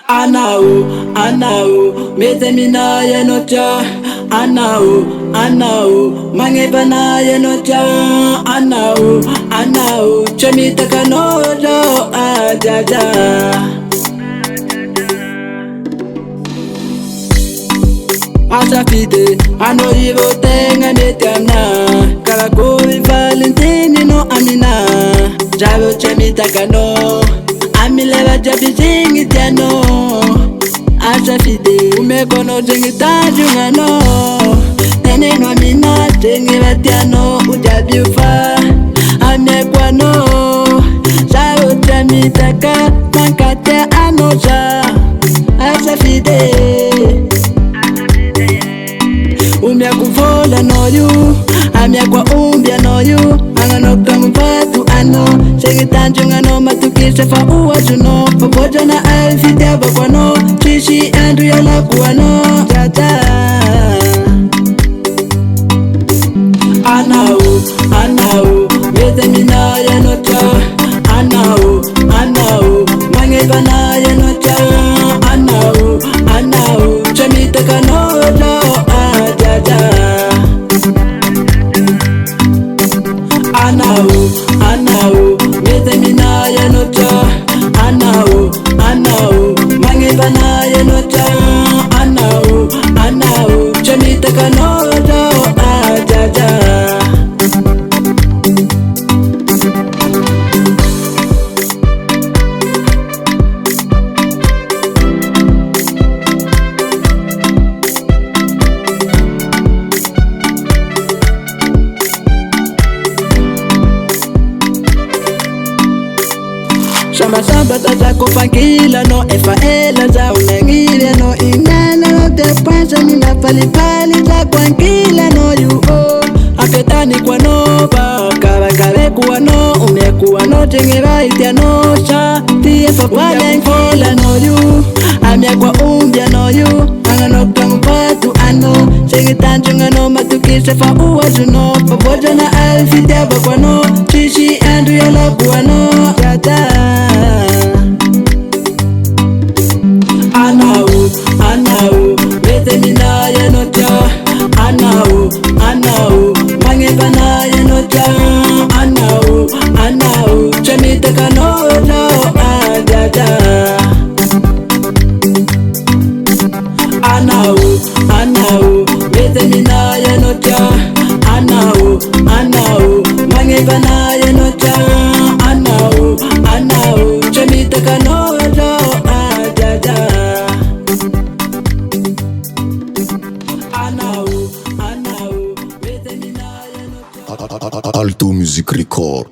Anao, Anao, metemina yenocha. Anao, Anao, mangevana yenocha. Anao, Anao, chamita kanojo ajaja. Asafide, Nouveauté ngamityana. Karakuri Valentine no amina. Jabo chamita kano. Amileva jabizingi tiano. Asafide, umekono jengi tajungano. Nene no amina jengi vatiano. Ujabi ufa, amekwano. Jabo chamita ka, mankate anoja. Asafide, umya kuvola noyu, amya kwa umbya noyu. Anganoka mpatu ano, segitanju ngano matukisha fa uwajuno. Papoja na alfidia bakwano, chishi andu yala kuwano. Jaja Anao, Anao, metemina yenocha. Anao, Anao, mangevana yenocha. Anao, Anao, chamita kanojo ajaja. Anao, Anao, metemina yenocha. Anao, Anao, mangevana yenocha. Anao, Anao, chamita kanojo ajaja. Shamba shamba taza kufangila no efaela za unangile no inana no tepasha nina palipali za kwangila no yuo. Aketani kwa no baka kare kuwa no umekuwa no jengera itia no sha. Tiye papaya nkola no yu, amya kwa umbya no yu. Angano kampatu ano, segitanju ngano matukisha fa uwajuno. Papoja na alfidia bakwano, chishi andu yala kuwano. Jaja Anao, Anao, metemina yenocha. Anao, Anao, mangevana yenocha. Anao, Anao, chamita kanojo ajaja. Anao, Anao, metemina yenocha. Anao, Anao, mangevana yenocha. Anao, Anao, chamita kanojo ajaja. Anao, Anao, metemina yenocha. Alto Music Record.